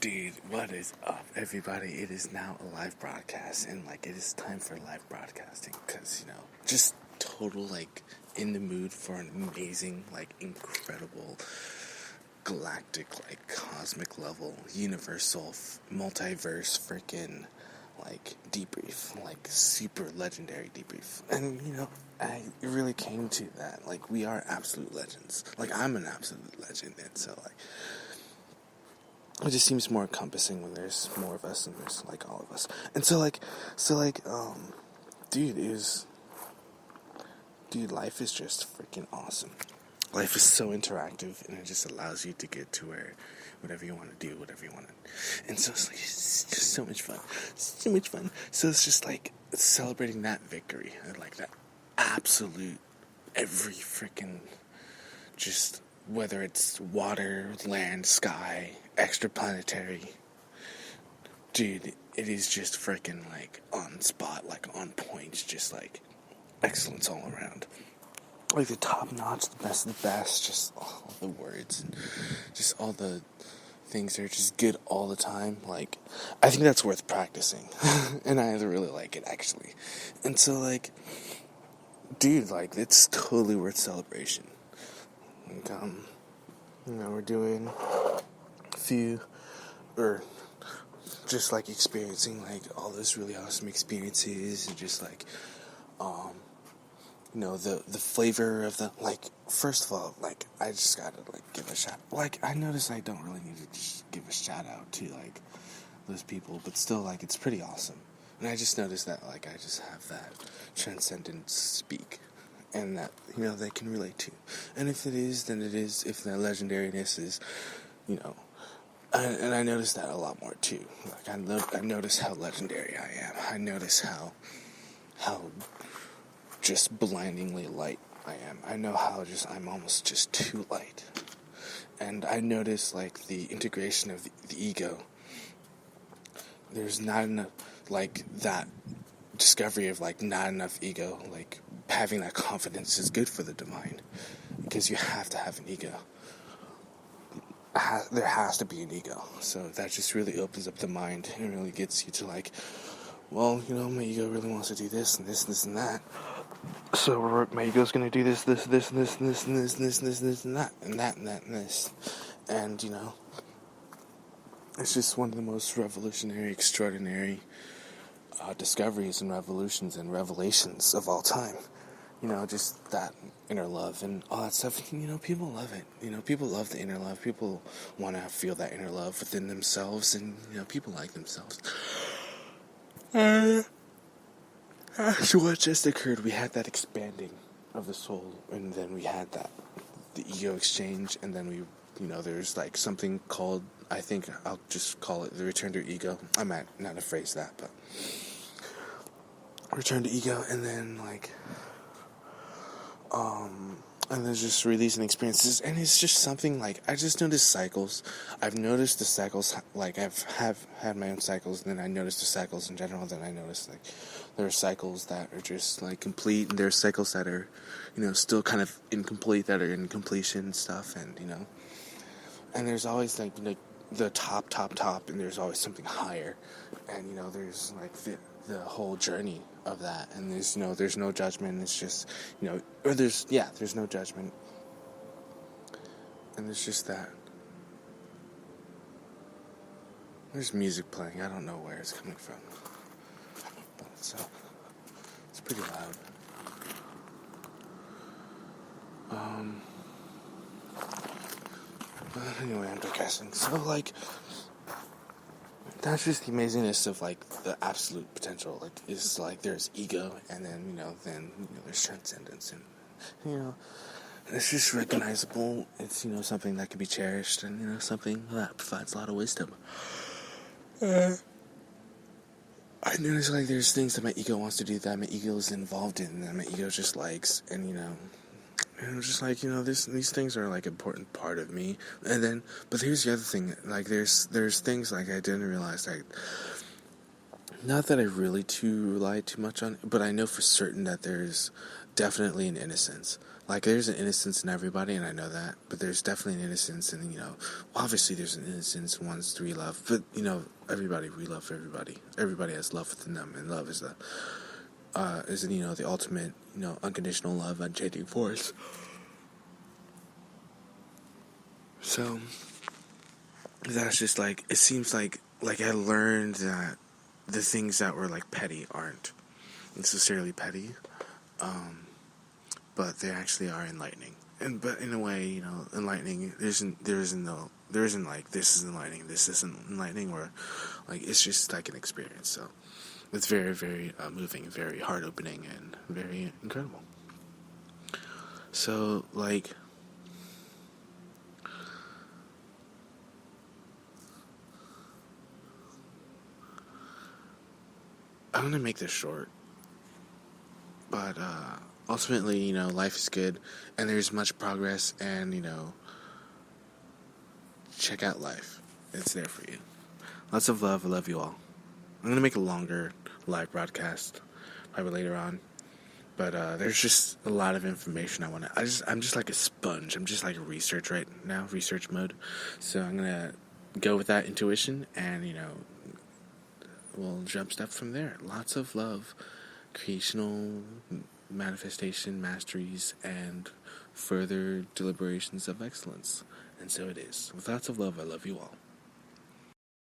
Dude, what is up, everybody? It is now a live broadcast, and it is time for live broadcasting because just total in the mood for an amazing, incredible, galactic, cosmic level, universal, multiverse, freaking debrief, super legendary debrief. And I really came to that. We are absolute legends. I'm an absolute legend, and so it just seems more encompassing when there's more of us and there's all of us. And dude, life is just freaking awesome. Life is so interactive, and it just allows you to get to where whatever you want to do, whatever you want to. And so it's just so much fun. So much fun. So it's just celebrating that victory, and that absolute every freaking just whether it's water, land, sky, extraplanetary, dude, it is just freaking on spot, on point, just excellence all around. The top notch, the best of the best, just all the words and just all the things are just good all the time. I think that's worth practicing. And I really like it, actually. And so dude, it's totally worth celebration. We're doing a few, or just experiencing all those really awesome experiences, and just the flavor of the, first of all, I just gotta give a shout, I notice I don't really need to just give a shout out to those people, but still it's pretty awesome. And I just noticed that I just have that transcendent speak, and that they can relate to. And if it is, then it is. If the legendariness is, and I notice that a lot more too. I notice how legendary I am. I notice how just blindingly light I am. I know how I'm almost just too light. And I notice the integration of the ego. There's not enough that discovery of not enough ego. Having that confidence is good for the divine, because you have to have an ego. There has to be an ego. So that just really opens up the mind and really gets you to well, my ego really wants to do this and this and this and that. So my ego's going to do this and this and this and this and this and this and this and that and that and that and this. And, it's just one of the most revolutionary, extraordinary discoveries and revolutions and revelations of all time. Just that inner love and all that stuff. People love it. People love the inner love. People want to feel that inner love within themselves, and, people like themselves. So what just occurred, we had that expanding of the soul, and then we had the ego exchange, and then we, there's something called, I think I'll just call it the return to ego. I might not have phrased that, but return to ego, and then and then just releasing experiences, and it's just something I just noticed cycles. I've noticed the cycles, I've had my own cycles, and then I noticed the cycles in general. Then I noticed there are cycles that are just complete, and there are cycles that are, still kind of incomplete, that are in completion and stuff, and and there's always the top, and there's always something higher, and there's the whole journey of that, and there's no judgment. It's just or there's no judgment, and there's just that. There's music playing. I don't know where it's coming from, but it's pretty loud. But anyway, I'm digressing. So that's just the amazingness of the absolute potential. Is there's ego, and then there's transcendence, and it's just recognizable. It's something that can be cherished, and something that provides a lot of wisdom. I notice there's things that my ego wants to do that my ego is involved in, that my ego just likes, and and just these things are important part of me. And then, but here's the other thing, there's things I didn't realize, not that I really rely too much on, but I know for certain that there's definitely an innocence. Like, there's an innocence in everybody, and I know that, but there's definitely an innocence in, obviously there's an innocence in ones we love, but, everybody, we love everybody. Everybody has love within them, and love is the ultimate, unconditional love, unchanging force. So, that's just, like, it seems like I learned that the things that were, like, petty aren't necessarily petty, but they actually are enlightening. But in a way, enlightening. There isn't like this is enlightening, this isn't enlightening, or like it's just like an experience. So it's very, very moving, very heart opening, and very incredible. So like, I'm gonna make this short, but ultimately, life is good, and there's much progress, and check out life. It's there for you. Lots of love. I love you all. I'm going to make a longer live broadcast probably later on. But there's just a lot of information I want to... I'm just like a sponge. I'm just like research right now, research mode. So I'm going to go with that intuition and, we'll jump step from there. Lots of love, creational manifestation, masteries, and further deliberations of excellence. And so it is. With lots of love, I love you all.